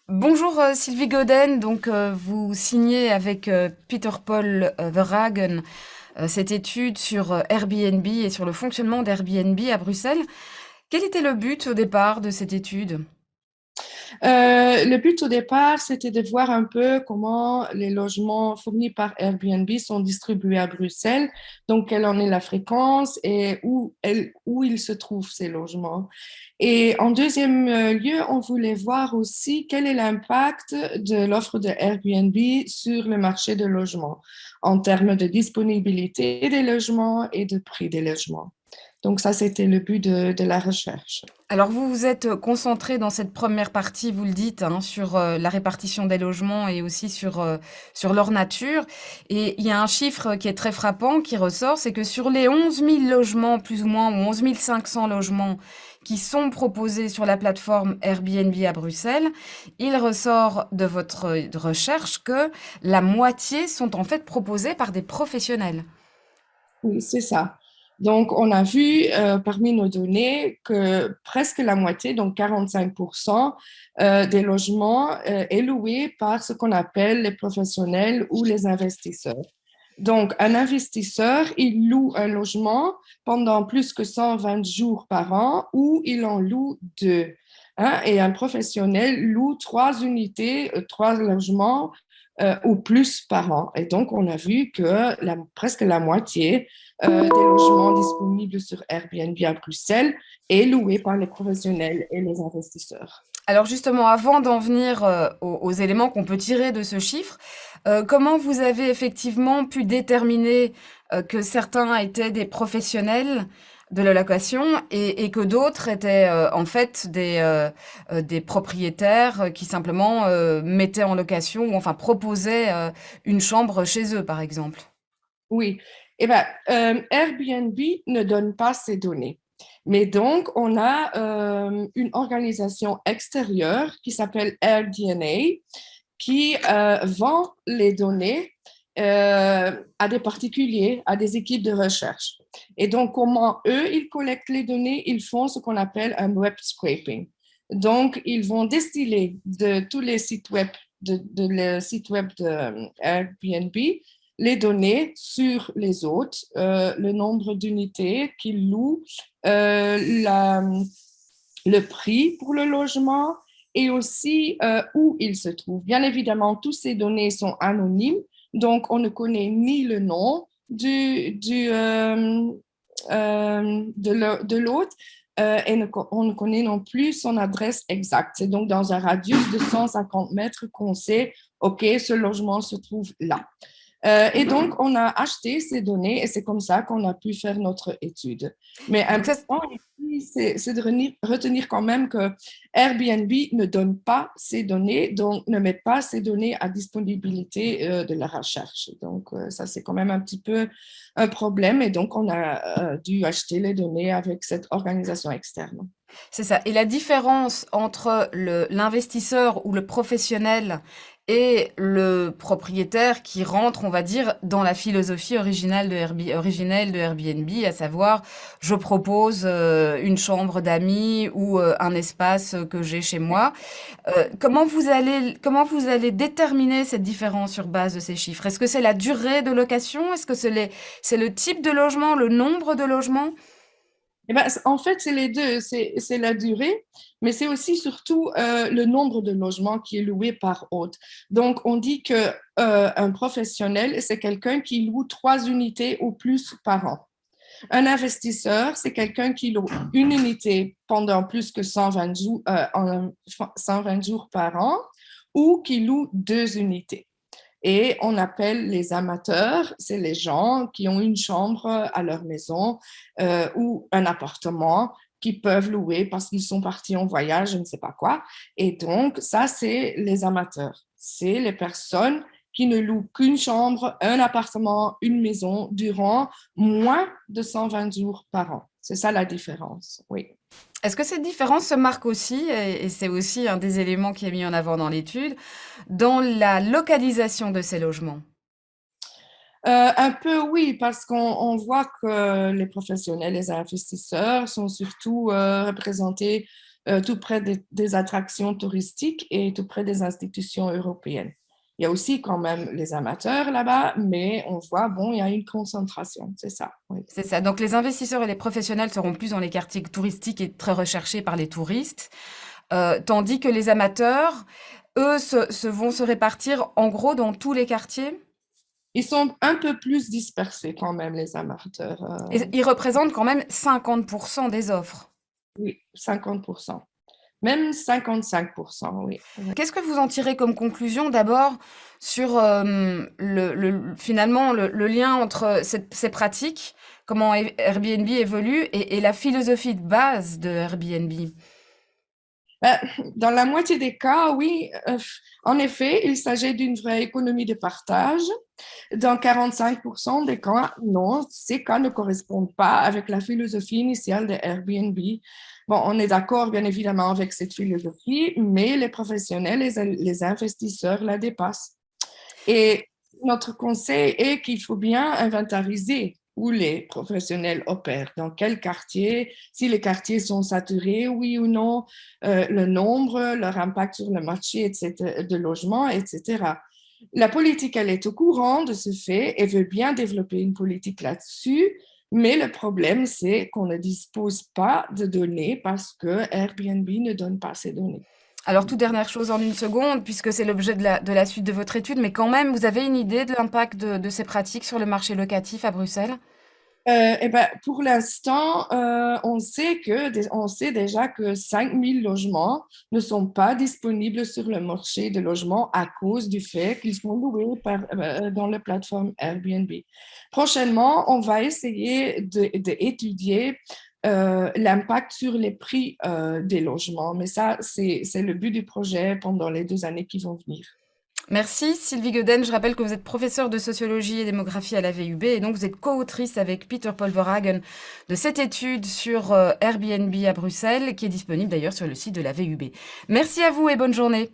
Bonjour Sylvie Godin, vous signez avec Peter Paul Verhagen cette étude sur Airbnb et sur le fonctionnement d'Airbnb à Bruxelles. Quel était le but au départ de cette étude? Le but au départ, c'était de voir un peu comment les logements fournis par Airbnb sont distribués à Bruxelles, donc quelle en est la fréquence et où ils se trouvent, ces logements. Et en deuxième lieu, on voulait voir aussi quel est l'impact de l'offre de Airbnb sur le marché de logement en termes de disponibilité des logements et de prix des logements. Donc ça, c'était le but de la recherche. Alors vous vous êtes concentré dans cette première partie, vous le dites, hein, sur la répartition des logements et aussi sur leur nature. Et il y a un chiffre qui est très frappant qui ressort, c'est que sur les 11 000 logements, plus ou moins, ou 11 500 logements qui sont proposés sur la plateforme Airbnb à Bruxelles, il ressort de votre recherche que la moitié sont en fait proposés par des professionnels. Oui, c'est ça. Donc, on a vu parmi nos données que presque la moitié, donc 45% des logements est loué par ce qu'on appelle les professionnels ou les investisseurs. Donc, un investisseur, il loue un logement pendant plus que 120 jours par an ou il en loue deux. Hein, et un professionnel loue trois unités, trois logements ou plus par an. Et donc, on a vu que presque la moitié des logements disponibles sur Airbnb à Bruxelles est loué par les professionnels et les investisseurs. Alors justement, avant d'en venir aux éléments qu'on peut tirer de ce chiffre, comment vous avez effectivement pu déterminer que certains étaient des professionnels de la location et que d'autres étaient en fait des propriétaires qui simplement mettaient en location ou enfin proposaient une chambre chez eux, par exemple? Oui, eh ben, Airbnb ne donne pas ces données. Mais donc, on a une organisation extérieure qui s'appelle AirDNA qui vend les données à des particuliers, à des équipes de recherche. Et donc, comment eux, ils collectent les données? Ils font ce qu'on appelle un web scraping. Donc, ils vont distiller de tous les sites web, le site web de Airbnb, les données sur les autres, le nombre d'unités qu'ils louent, la, le prix pour le logement et aussi où il se trouve. Bien évidemment, toutes ces données sont anonymes, donc on ne connaît ni le nom de l'autre et on ne connaît non plus son adresse exacte. C'est donc dans un radius de 150 mètres qu'on sait, OK, ce logement se trouve là. Et donc, on a acheté ces données et c'est comme ça qu'on a pu faire notre étude. Mais Donc ça, important ici, c'est de retenir quand même que Airbnb ne donne pas ces données, donc ne met pas ces données à disponibilité de la recherche. Donc, ça, c'est quand même un petit peu un problème et donc on a dû acheter les données avec cette organisation externe. c'est ça. Et la différence entre l'investisseur ou le professionnel et le propriétaire qui rentre, on va dire, dans la philosophie originelle de Airbnb, à savoir, je propose une chambre d'amis ou un espace que j'ai chez moi. Comment vous allez déterminer cette différence sur base de ces chiffres? Est-ce que c'est la durée de location? Est-ce que c'est le type de logement, le nombre de logements? Eh ben, en fait, c'est les deux. C'est la durée, mais c'est aussi surtout le nombre de logements qui est loué par hôte. Donc, on dit que un professionnel, c'est quelqu'un qui loue trois unités ou plus par an. Un investisseur, c'est quelqu'un qui loue une unité pendant plus que 120 jours par an ou qui loue deux unités. Et on appelle les amateurs, c'est les gens qui ont une chambre à leur maison ou un appartement qui peuvent louer parce qu'ils sont partis en voyage, je ne sais pas quoi. Et donc, ça, c'est les amateurs. C'est les personnes qui ne louent qu'une chambre, un appartement, une maison durant moins de 120 jours par an. C'est ça la différence, oui. Est-ce que cette différence se marque aussi, et c'est aussi un des éléments qui est mis en avant dans l'étude, dans la localisation de ces logements? Un peu oui, parce qu'on voit que les professionnels, les investisseurs sont surtout représentés tout près des attractions touristiques et tout près des institutions européennes. Il y a aussi quand même les amateurs là-bas, mais on voit, bon, il y a une concentration, c'est ça. Oui. C'est ça. Donc les investisseurs et les professionnels seront plus dans les quartiers touristiques et très recherchés par les touristes, tandis que les amateurs, eux, vont se répartir en gros dans tous les quartiers. Ils sont un peu plus dispersés quand même, les amateurs. Et ils représentent quand même 50% des offres. Oui, 50%. Même 55%, oui. Oui. Qu'est-ce que vous en tirez comme conclusion d'abord sur finalement le lien entre ces pratiques, comment Airbnb évolue et la philosophie de base de Airbnb? Ben, dans la moitié des cas, oui, en effet, il s'agit d'une vraie économie de partage. Dans 45% des cas, non, ces cas ne correspondent pas avec la philosophie initiale de Airbnb. Bon, on est d'accord, bien évidemment, avec cette philosophie, mais les professionnels et les investisseurs la dépassent. Et notre conseil est qu'il faut bien inventariser où les professionnels opèrent, dans quel quartier, si les quartiers sont saturés, oui ou non, le nombre, leur impact sur le marché etc., de logement, etc. La politique, elle est au courant de ce fait et veut bien développer une politique là-dessus, mais le problème, c'est qu'on ne dispose pas de données parce que Airbnb ne donne pas ces données. Alors, toute dernière chose en une seconde, puisque c'est l'objet de la suite de votre étude, mais quand même, vous avez une idée de l'impact de ces pratiques sur le marché locatif à Bruxelles? Eh ben, pour l'instant, on sait déjà que 5000 logements ne sont pas disponibles sur le marché de logement à cause du fait qu'ils sont loués dans la plateforme Airbnb. Prochainement, on va essayer d'étudier l'impact sur les prix des logements, mais ça, c'est le but du projet pendant les 2 années qui vont venir. Merci Sylvie Goden. Je rappelle que vous êtes professeure de sociologie et démographie à la VUB et donc vous êtes co-autrice avec Peter Paul Verhagen de cette étude sur Airbnb à Bruxelles qui est disponible d'ailleurs sur le site de la VUB. Merci à vous et bonne journée.